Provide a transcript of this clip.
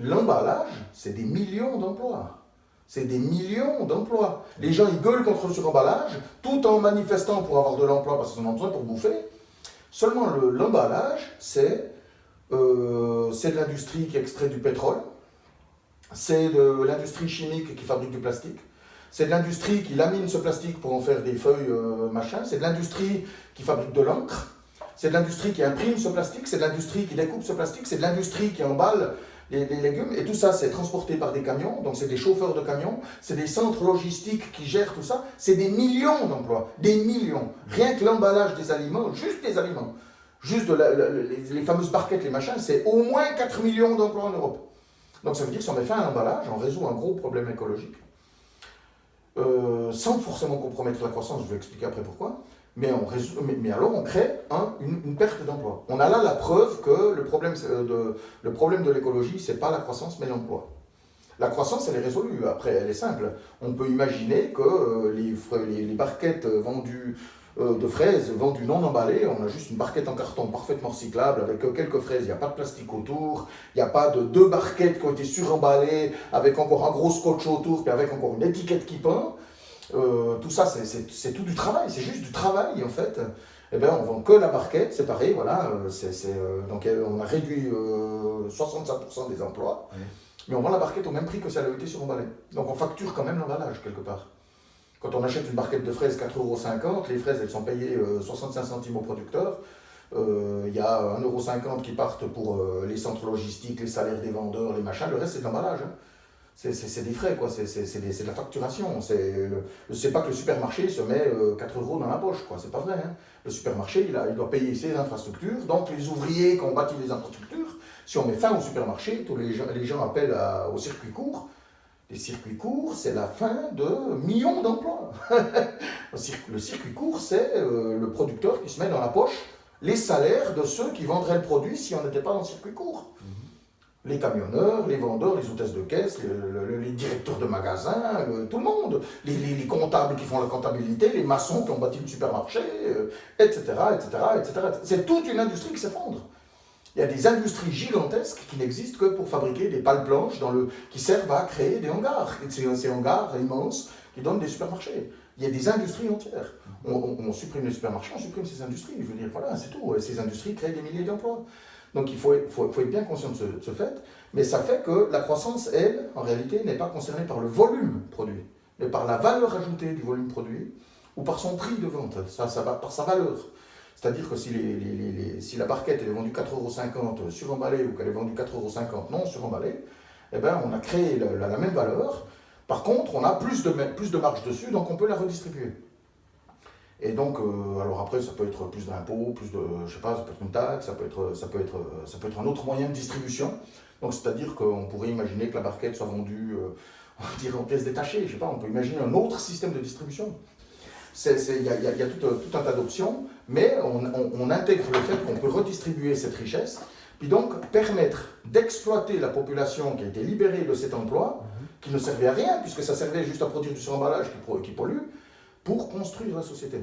l'emballage, c'est des millions d'emplois. C'est des millions d'emplois. Les gens, ils gueulent contre le suremballage, tout en manifestant pour avoir de l'emploi parce qu'ils en ont besoin pour bouffer. Seulement, l'emballage, c'est de l'industrie qui extrait du pétrole, c'est de l'industrie chimique qui fabrique du plastique, c'est de l'industrie qui lamine ce plastique pour en faire des feuilles, machin, c'est de l'industrie qui fabrique de l'encre, c'est de l'industrie qui imprime ce plastique, c'est de l'industrie qui découpe ce plastique, c'est de l'industrie qui emballe les légumes, et tout ça c'est transporté par des camions, donc c'est des chauffeurs de camions, c'est des centres logistiques qui gèrent tout ça, c'est des millions d'emplois, des millions. Rien que l'emballage des aliments, juste des aliments, juste les fameuses barquettes, les machins, c'est au moins 4 millions d'emplois en Europe. Donc ça veut dire que si on met fin à l'emballage, on résout un gros problème écologique, sans forcément compromettre la croissance, je vais expliquer après pourquoi, mais alors on crée une perte d'emploi. On a là la preuve que le problème de l'écologie, c'est pas la croissance, mais l'emploi. La croissance, elle est résolue, après elle est simple. On peut imaginer que les barquettes vendues de fraises vendues non emballées, on a juste une barquette en carton parfaitement recyclable avec quelques fraises, il n'y a pas de plastique autour, il n'y a pas de 2 barquettes qui ont été suremballées avec encore un gros scotch autour, puis avec encore une étiquette qui peint. Tout ça, c'est tout du travail, c'est juste du travail en fait. Eh bien, on vend que la barquette, c'est pareil, voilà. Donc on a réduit 65% des emplois, mais on vend la barquette au même prix que si elle avait été suremballée. Donc on facture quand même l'emballage quelque part. Quand on achète une barquette de fraises 4,50 €, les fraises elles sont payées 65 centimes au producteur. Il y a 1,50 € qui partent pour les centres logistiques, les salaires des vendeurs, les machins, le reste c'est de l'emballage. Hein. C'est des frais, quoi. C'est de la facturation. C'est pas que le supermarché se met 4 € dans la poche, quoi. C'est pas vrai. Hein. Le supermarché, il doit payer ses infrastructures. Donc, les ouvriers qui ont bâti les infrastructures, si on met fin au supermarché, tous les gens appellent au circuit court. Les circuits courts, c'est la fin de millions d'emplois. Le circuit court, c'est le producteur qui se met dans la poche les salaires de ceux qui vendraient le produit si on n'était pas dans le circuit court. Les camionneurs, les vendeurs, les hôtesses de caisse, les directeurs de magasins, tout le monde, les comptables qui font la comptabilité, les maçons qui ont bâti le supermarché, etc., etc., etc. C'est toute une industrie qui s'effondre. Il y a des industries gigantesques qui n'existent que pour fabriquer des pales blanches qui servent à créer des hangars. Ces hangars immenses qui donnent des supermarchés. Il y a des industries entières. On supprime les supermarchés, on supprime ces industries. Je veux dire, voilà, c'est tout. Ces industries créent des milliers d'emplois. Donc il faut être bien conscient de ce fait, mais ça fait que la croissance, elle, en réalité, n'est pas concernée par le volume produit, mais par la valeur ajoutée du volume produit, ou par son prix de vente, par sa valeur. C'est-à-dire que si la barquette elle est vendue 4,50 € suremballée, ou qu'elle est vendue 4,50 € non suremballée, eh ben, on a créé la même valeur. Par contre, on a plus de marge dessus, donc on peut la redistribuer. Et donc, alors après, ça peut être plus d'impôts, je sais pas, ça peut être une taxe, ça peut être un autre moyen de distribution. Donc, c'est-à-dire qu'on pourrait imaginer que la barquette soit vendue, on dirait en pièces détachées, je sais pas, on peut imaginer un autre système de distribution. Il y a tout un tas d'options, mais on intègre le fait qu'on peut redistribuer cette richesse, puis donc permettre d'exploiter la population qui a été libérée de cet emploi, qui ne servait à rien, puisque ça servait juste à produire du suremballage qui pollue, pour construire la société.